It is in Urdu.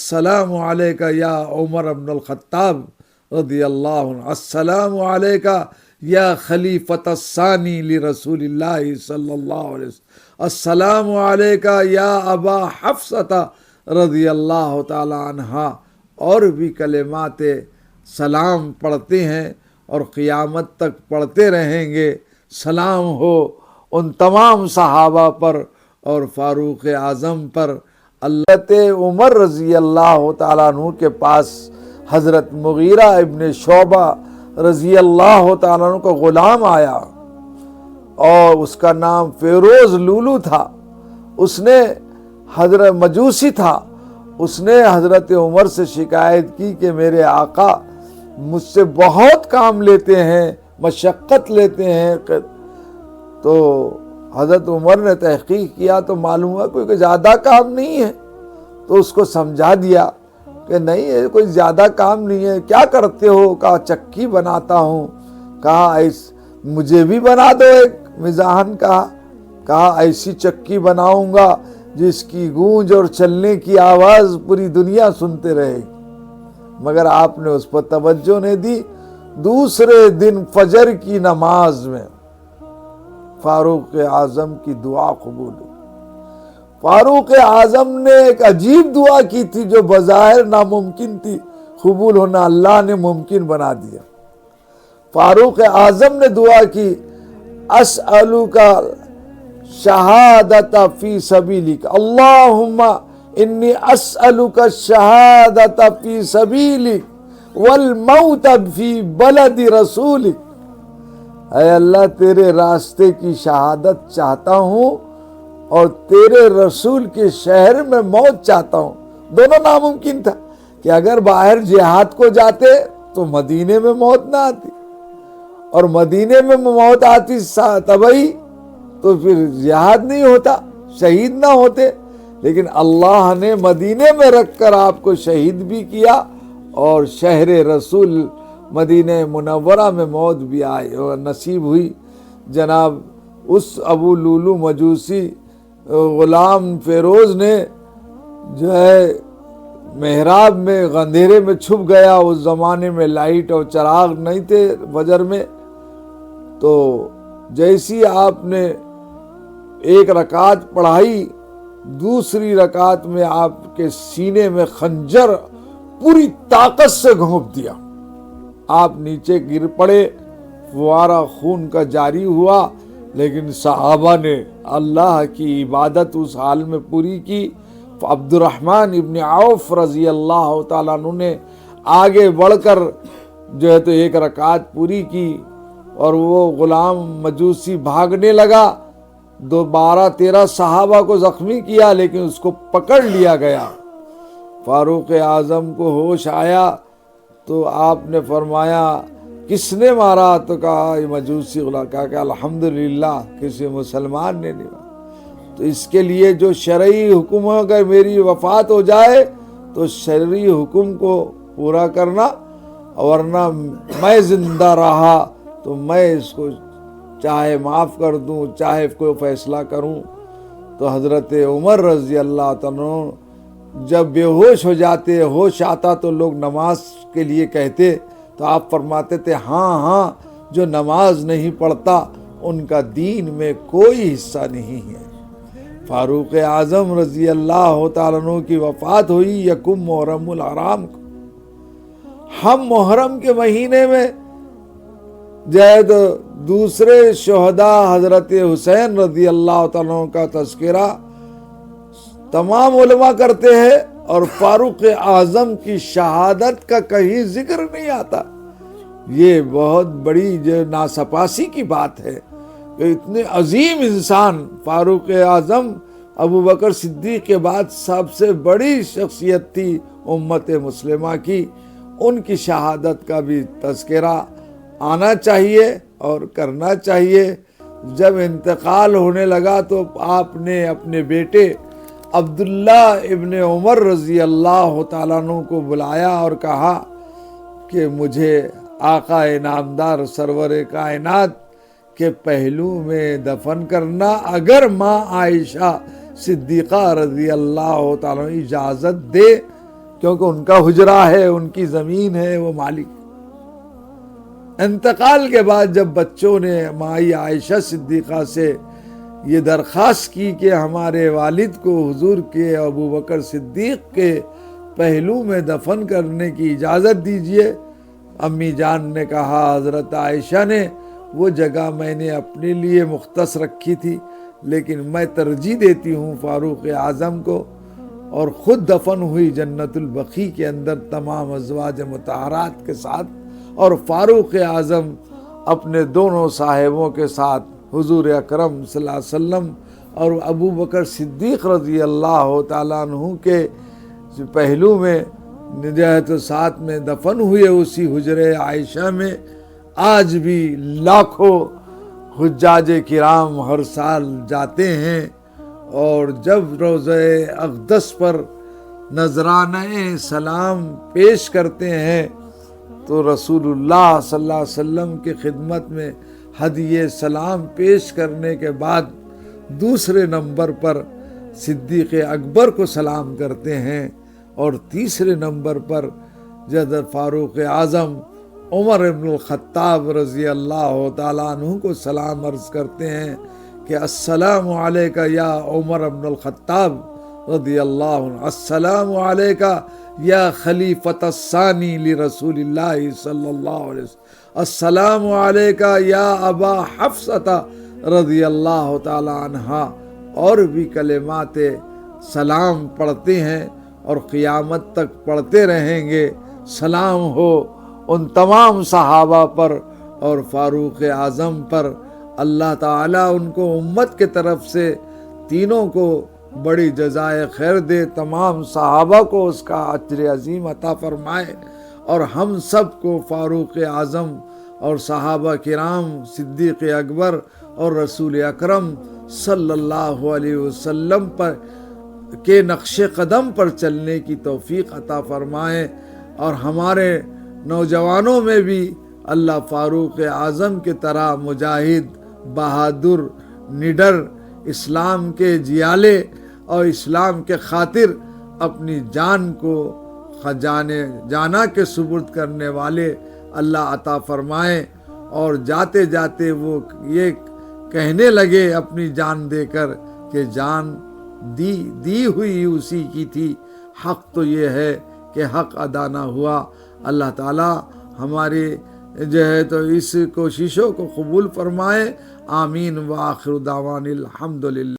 السلام علیکہ یا عمر بن الخطاب رضی اللہ عنہ، السلام علیکہ یا خلیفۃ الثانی لرسول اللہ صلی اللہ علیہ وسلم، السلام علیکہ یا ابا حفصہ رضی اللہ تعالی عنہ، اور بھی کلمات سلام پڑھتے ہیں اور قیامت تک پڑھتے رہیں گے۔ سلام ہو ان تمام صحابہ پر اور فاروق اعظم پر۔ حضرت عمر رضی اللہ تعالیٰ عنہ کے پاس حضرت مغیرہ ابن شعبہ رضی اللہ تعالیٰ عنہ کا غلام آیا اور اس کا نام فیروز لولو تھا۔ اس نے حضرت مجوسی تھا، اس نے حضرت عمر سے شکایت کی کہ میرے آقا مجھ سے بہت کام لیتے ہیں، مشقت لیتے ہیں۔ تو حضرت عمر نے تحقیق کیا تو معلوم ہوا کوئی زیادہ کام نہیں ہے، تو اس کو سمجھا دیا کہ نہیں یہ کوئی زیادہ کام نہیں ہے، کیا کرتے ہو؟ کہا چکی بناتا ہوں۔ کہا مجھے بھی بنا دو ایک، مزاحن کہا ایسی چکی بناؤں گا جس کی گونج اور چلنے کی آواز پوری دنیا سنتے رہے گی، مگر آپ نے اس پر توجہ نہیں دی۔ دوسرے دن فجر کی نماز میں فاروق اعظم کی دعا قبول ہوئی۔ فاروق اعظم نے ایک عجیب دعا کی تھی جو بظاہر ناممکن تھی، قبول ہونا اللہ نے ممکن بنا دیا۔ فاروق اعظم نے دعا کی، اسألک شہادت فی سبیلک، اللہم انی اسألک الشہادت فی سبیلک والموت فی بلد رسولک۔ اے اللہ تیرے راستے کی شہادت چاہتا ہوں اور تیرے رسول کے شہر میں موت چاہتا ہوں۔ دونوں ناممکن تھا کہ اگر باہر جہاد کو جاتے تو مدینے میں موت نہ آتی، اور مدینے میں موت آتی تبھی تو پھر جہاد نہیں ہوتا، شہید نہ ہوتے، لیکن اللہ نے مدینے میں رکھ کر آپ کو شہید بھی کیا اور شہر رسول مدینہ منورہ میں موت بھی آئی اور نصیب ہوئی۔ جناب اس ابو لولو مجوسی غلام فیروز نے جو ہے محراب میں اندھیرے میں چھپ گیا، اس زمانے میں لائٹ اور چراغ نہیں تھے فجر میں، تو جیسی آپ نے ایک رکعت پڑھائی، دوسری رکعت میں آپ کے سینے میں خنجر پوری طاقت سے گھونپ دیا، آپ نیچے گر پڑے، فوارہ خون کا جاری ہوا، لیکن صحابہ نے اللہ کی عبادت اس حال میں پوری کی۔ عبد الرحمن ابن عوف رضی اللہ تعالیٰ عنہ نے آگے بڑھ کر جو ہے تو ایک رکعت پوری کی، اور وہ غلام مجوسی بھاگنے لگا، 12-13 صحابہ کو زخمی کیا، لیکن اس کو پکڑ لیا گیا۔ فاروق اعظم کو ہوش آیا تو آپ نے فرمایا کس نے مارا؟ تو کہا یہ مجوسی غلام۔ کہا کہ الحمدللہ کسی مسلمان نے نہیں مارا۔ تو اس کے لیے جو شرعی حکم ہے، اگر میری وفات ہو جائے تو شرعی حکم کو پورا کرنا، ورنہ میں زندہ رہا تو میں اس کو چاہے معاف کر دوں چاہے کوئی فیصلہ کروں۔ تو حضرت عمر رضی اللہ تعالیٰ جب بے ہوش ہو جاتے، ہوش آتا تو لوگ نماز کے لیے کہتے، تو آپ فرماتے تھے ہاں جو نماز نہیں پڑھتا ان کا دین میں کوئی حصہ نہیں ہے۔ فاروق اعظم رضی اللہ تعالیٰ عنہ کی وفات ہوئی یکم محرم الحرام کو۔ ہم محرم کے مہینے میں جب دوسرے شہداء حضرت حسین رضی اللہ تعالیٰ عنہ کا تذکرہ تمام علماء کرتے ہیں، اور فاروق اعظم کی شہادت کا کہیں ذکر نہیں آتا۔ یہ بہت بڑی جو ناسپاسی کی بات ہے کہ اتنے عظیم انسان فاروق اعظم ابو بکر صدیق کے بعد سب سے بڑی شخصیت تھی امت مسلمہ کی، ان کی شہادت کا بھی تذکرہ آنا چاہیے اور کرنا چاہیے۔ جب انتقال ہونے لگا تو آپ نے اپنے بیٹے عبداللہ ابن عمر رضی اللہ تعالیٰ عنہ کو بلایا اور کہا کہ مجھے آقا انعامدار سرور کائنات کے پہلو میں دفن کرنا، اگر ماں عائشہ صدیقہ رضی اللہ تعالیٰ عنہ اجازت دے کیونکہ ان کا حجرہ ہے، ان کی زمین ہے، وہ مالک۔ انتقال کے بعد جب بچوں نے مائی عائشہ صدیقہ سے یہ درخواست کی کہ ہمارے والد کو حضور کے ابو بکر صدیق کے پہلو میں دفن کرنے کی اجازت دیجیے، امی جان نے کہا حضرت عائشہ نے وہ جگہ میں نے اپنے لیے مختص رکھی تھی، لیکن میں ترجیح دیتی ہوں فاروق اعظم کو، اور خود دفن ہوئی جنت البقیع کے اندر تمام ازواج مطہرات کے ساتھ، اور فاروق اعظم اپنے دونوں صاحبوں کے ساتھ حضور اکرم صلی اللہ علیہ وسلم اور ابو بکر صدیق رضی اللہ تعالیٰ عنہ کے پہلو میں نجات ساتھ میں دفن ہوئے اسی حجرے عائشہ میں۔ آج بھی لاکھوں حجاج کرام ہر سال جاتے ہیں، اور جب روضہ اقدس پر نذرانہ سلام پیش کرتے ہیں تو رسول اللہ صلی اللہ علیہ وسلم کی خدمت میں ہدیہ سلام پیش کرنے کے بعد دوسرے نمبر پر صدیق اکبر کو سلام کرتے ہیں، اور تیسرے نمبر پر حضرت فاروق اعظم عمر بن الخطاب رضی اللہ تعالیٰ عنہ کو سلام عرض کرتے ہیں کہ السلام علیکہ یا عمر بن الخطاب رضی اللہ عنہ، السلام علیکہ یا خلیفۃ الثانی لرسول اللہ صلی اللہ علیہ وسلم، السلام علیکہ یا ابا حفصہ رضی اللہ تعالی عنہ، اور بھی کلمات سلام پڑھتے ہیں اور قیامت تک پڑھتے رہیں گے۔ سلام ہو ان تمام صحابہ پر اور فاروق اعظم پر، اللہ تعالیٰ ان کو امت کے طرف سے تینوں کو بڑی جزائے خیر دے، تمام صحابہ کو اس کا اجر عظیم عطا فرمائے، اور ہم سب کو فاروق اعظم اور صحابہ کرام، صدیق اکبر اور رسول اکرم صلی اللہ علیہ وسلم پر کے نقش قدم پر چلنے کی توفیق عطا فرمائے، اور ہمارے نوجوانوں میں بھی اللہ فاروق اعظم کی طرح مجاہد، بہادر، نڈر، اسلام کے جیالے اور اسلام کے خاطر اپنی جان کو جانا کے سپرد کرنے والے اللہ عطا فرمائے، اور جاتے جاتے وہ یہ کہنے لگے اپنی جان دے کر کہ جان دی ہوئی اسی کی تھی، حق تو یہ ہے کہ حق ادا نہ ہوا۔ اللہ تعالی ہماری تو اس کوششوں کو قبول فرمائے، آمین، وآخر دعوان الحمدللہ۔